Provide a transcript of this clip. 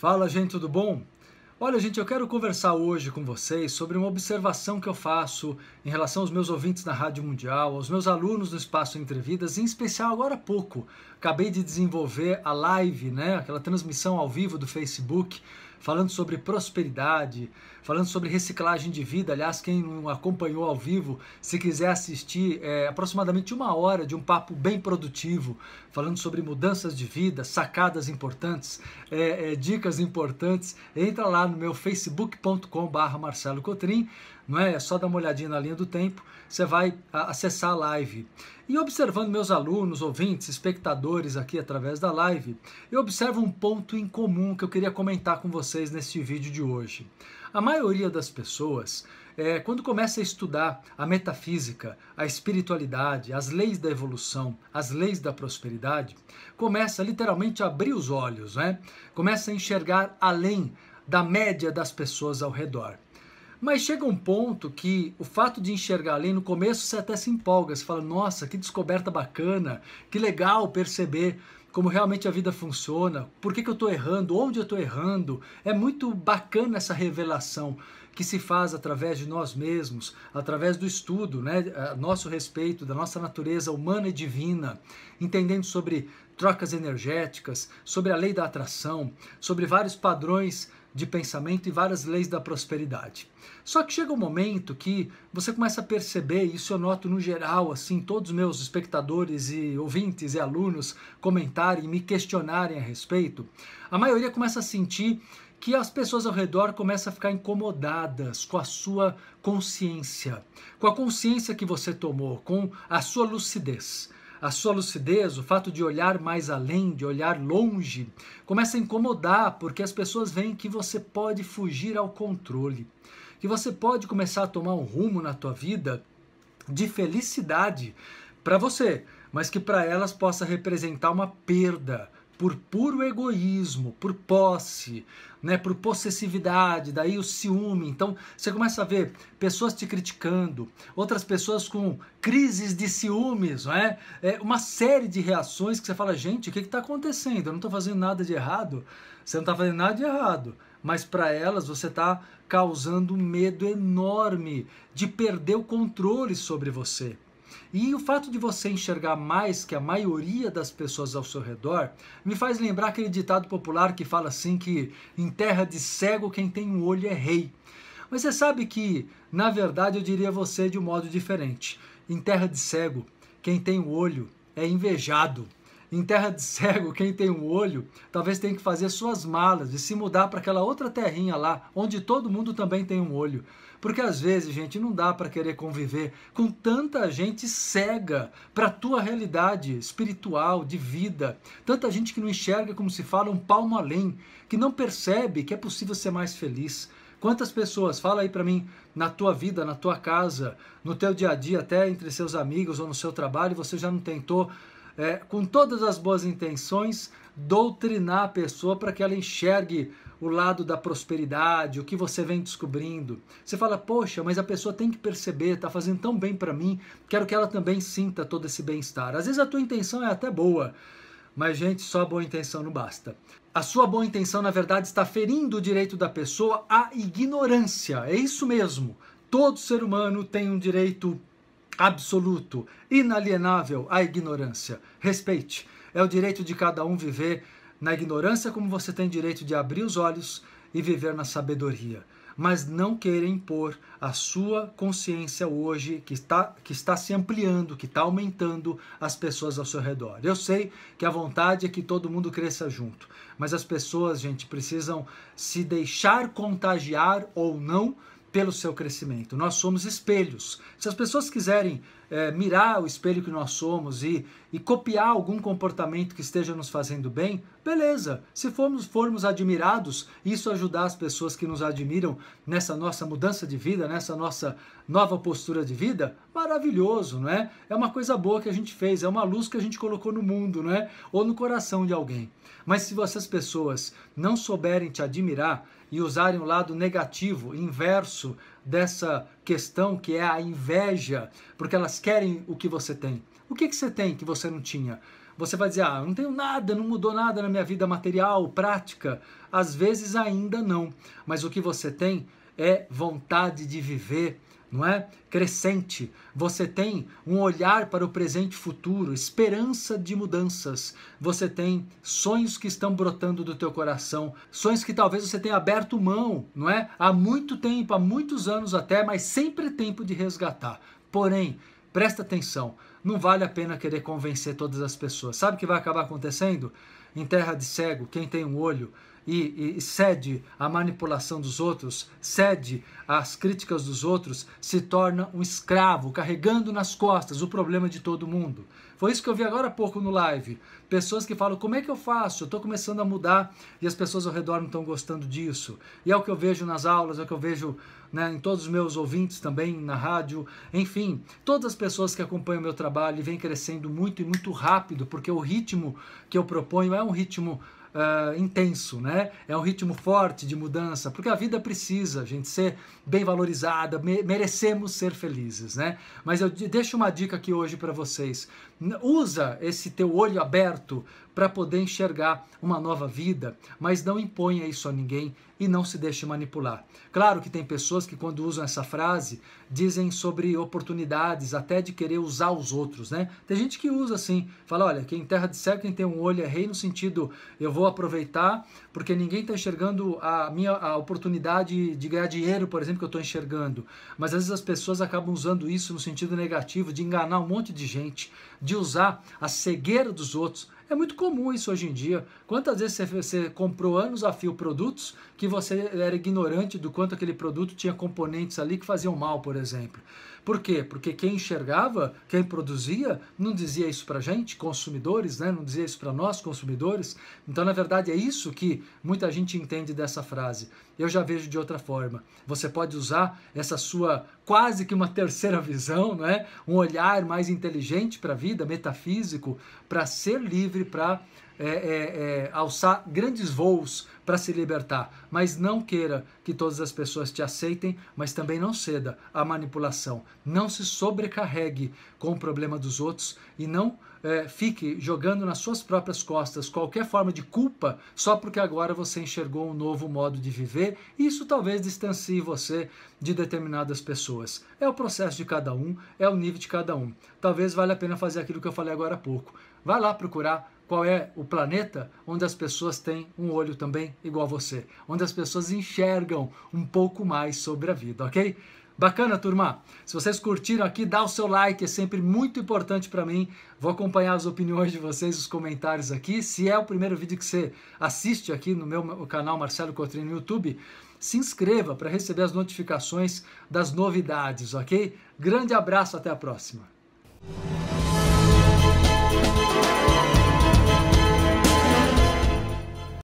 Fala, gente, tudo bom? Olha, gente, eu quero conversar hoje com vocês sobre uma observação que eu faço em relação aos meus ouvintes na Rádio Mundial, aos meus alunos no Espaço Entre Vidas, em especial agora há pouco. Acabei de desenvolver a live, né, aquela transmissão ao vivo do Facebook, falando sobre prosperidade, falando sobre reciclagem de vida. Aliás, quem não acompanhou ao vivo, se quiser assistir, é aproximadamente 1 hora de um papo bem produtivo, falando sobre mudanças de vida, sacadas importantes, dicas importantes. Entra lá no meu facebook.com/Marcelo Cotrim, não é? É só dar uma olhadinha na linha do tempo, você vai acessar a live. E observando meus alunos, ouvintes, espectadores aqui através da live, eu observo um ponto em comum que eu queria comentar com vocês neste vídeo de hoje. A maioria das pessoas, quando começa a estudar a metafísica, a espiritualidade, as leis da evolução, as leis da prosperidade, começa literalmente a abrir os olhos, né? Começa a enxergar além da média das pessoas ao redor. Mas chega um ponto que o fato de enxergar além, no começo você até se empolga, você fala, nossa, que descoberta bacana, que legal perceber como realmente a vida funciona, por que eu estou errando, onde eu estou errando. É muito bacana essa revelação que se faz através de nós mesmos, através do estudo, né, a nosso respeito, da nossa natureza humana e divina, entendendo sobre trocas energéticas, sobre a lei da atração, sobre vários padrões de pensamento e várias leis da prosperidade. Só que chega um momento que você começa a perceber, isso eu noto no geral, assim, todos os meus espectadores e ouvintes e alunos comentarem, me questionarem a respeito, a maioria começa a sentir que as pessoas ao redor começam a ficar incomodadas com a sua consciência, com a consciência que você tomou, com a sua lucidez. A sua lucidez, o fato de olhar mais além, de olhar longe, começa a incomodar, porque as pessoas veem que você pode fugir ao controle, que você pode começar a tomar um rumo na tua vida de felicidade para você, mas que para elas possa representar uma perda por puro egoísmo, por posse, né, por possessividade, daí o ciúme. Então você começa a ver pessoas te criticando, outras pessoas com crises de ciúmes, não é? Uma série de reações que você fala, gente, o que está acontecendo? Eu não estou fazendo nada de errado. Você não está fazendo nada de errado, mas para elas você está causando um medo enorme de perder o controle sobre você. E o fato de você enxergar mais que a maioria das pessoas ao seu redor me faz lembrar aquele ditado popular que fala assim que em terra de cego quem tem um olho é rei. Mas você sabe que, na verdade, eu diria a você de um modo diferente. Em terra de cego, quem tem um olho é invejado. Em terra de cego, quem tem um olho talvez tenha que fazer suas malas e se mudar para aquela outra terrinha lá, onde todo mundo também tem um olho. Porque às vezes, gente, não dá para querer conviver com tanta gente cega para a tua realidade espiritual, de vida. Tanta gente que não enxerga, como se fala, um palmo além, que não percebe que é possível ser mais feliz. Quantas pessoas, fala aí para mim, na tua vida, na tua casa, no teu dia a dia, até entre seus amigos ou no seu trabalho, você já não tentou, com todas as boas intenções, doutrinar a pessoa para que ela enxergue o lado da prosperidade, o que você vem descobrindo. Você fala, poxa, mas a pessoa tem que perceber, está fazendo tão bem para mim, quero que ela também sinta todo esse bem-estar. Às vezes a tua intenção é até boa, mas, gente, só boa intenção não basta. A sua boa intenção, na verdade, está ferindo o direito da pessoa à ignorância. É isso mesmo. Todo ser humano tem um direito absoluto, inalienável à ignorância. Respeite. É o direito de cada um viver na ignorância, como você tem direito de abrir os olhos e viver na sabedoria. Mas não querer impor a sua consciência hoje, que está se ampliando, que está aumentando as pessoas ao seu redor. Eu sei que a vontade é que todo mundo cresça junto, mas as pessoas, gente, precisam se deixar contagiar ou não pelo seu crescimento. Nós somos espelhos. Se as pessoas quiserem mirar o espelho que nós somos e copiar algum comportamento que esteja nos fazendo bem, beleza. Se formos admirados, isso ajudar as pessoas que nos admiram nessa nossa mudança de vida, nessa nossa nova postura de vida, maravilhoso, não é? É uma coisa boa que a gente fez, é uma luz que a gente colocou no mundo, não é? Ou no coração de alguém. Mas se essas pessoas não souberem te admirar e usarem o lado negativo, inverso dessa questão, que é a inveja, porque elas querem o que você tem. O que você tem que você não tinha? Você vai dizer, não tenho nada, não mudou nada na minha vida material, prática. Às vezes ainda não, mas o que você tem é vontade de viver, não é? Crescente. Você tem um olhar para o presente e futuro, esperança de mudanças. Você tem sonhos que estão brotando do teu coração, sonhos que talvez você tenha aberto mão, não é? Há muito tempo, há muitos anos até, mas sempre é tempo de resgatar. Porém, presta atenção, não vale a pena querer convencer todas as pessoas. Sabe o que vai acabar acontecendo? Em terra de cego, quem tem um olho e cede à manipulação dos outros, cede às críticas dos outros, se torna um escravo, carregando nas costas o problema de todo mundo. Foi isso que eu vi agora há pouco no live. Pessoas que falam, como é que eu faço? Eu estou começando a mudar e as pessoas ao redor não estão gostando disso. E é o que eu vejo nas aulas, é o que eu vejo, né, em todos os meus ouvintes também, na rádio. Enfim, todas as pessoas que acompanham o meu trabalho e vêm crescendo muito e muito rápido, porque o ritmo que eu proponho é um ritmo intenso, né? É um ritmo forte de mudança, porque a vida precisa, gente, ser bem valorizada, merecemos ser felizes, né? Mas eu deixo uma dica aqui hoje para vocês. Usa esse teu olho aberto para poder enxergar uma nova vida, mas não imponha isso a ninguém e não se deixe manipular. Claro que tem pessoas que quando usam essa frase dizem sobre oportunidades até de querer usar os outros, né? Tem gente que usa assim, fala, olha, quem em terra de cego, quem tem um olho é rei, no sentido, eu vou aproveitar porque ninguém está enxergando a oportunidade de ganhar dinheiro, por exemplo, que eu estou enxergando. Mas às vezes as pessoas acabam usando isso no sentido negativo, de enganar um monte de gente, de usar a cegueira dos outros. É muito comum isso hoje em dia. Quantas vezes você comprou anos a fio produtos que você era ignorante do quanto aquele produto tinha componentes ali que faziam mal, por exemplo. Por quê? Porque quem enxergava, quem produzia, não dizia isso pra gente, consumidores, né? Não dizia isso para nós, consumidores. Então, na verdade, é isso que muita gente entende dessa frase. Eu já vejo de outra forma. Você pode usar essa sua quase que uma terceira visão, né? Um olhar mais inteligente para a vida, metafísico, para ser livre, para alçar grandes voos para se libertar, mas não queira que todas as pessoas te aceitem, mas também não ceda à manipulação. Não se sobrecarregue com o problema dos outros e não fique jogando nas suas próprias costas qualquer forma de culpa só porque agora você enxergou um novo modo de viver e isso talvez distancie você de determinadas pessoas. É o processo de cada um, é o nível de cada um. Talvez valha a pena fazer aquilo que eu falei agora há pouco. Vai lá procurar qual é o planeta onde as pessoas têm um olho também igual a você, onde as pessoas enxergam um pouco mais sobre a vida, ok? Bacana, turma? Se vocês curtiram aqui, dá o seu like, é sempre muito importante para mim. Vou acompanhar as opiniões de vocês, os comentários aqui. Se é o primeiro vídeo que você assiste aqui no meu canal Marcelo Cotrim no YouTube, se inscreva para receber as notificações das novidades, ok? Grande abraço, até a próxima!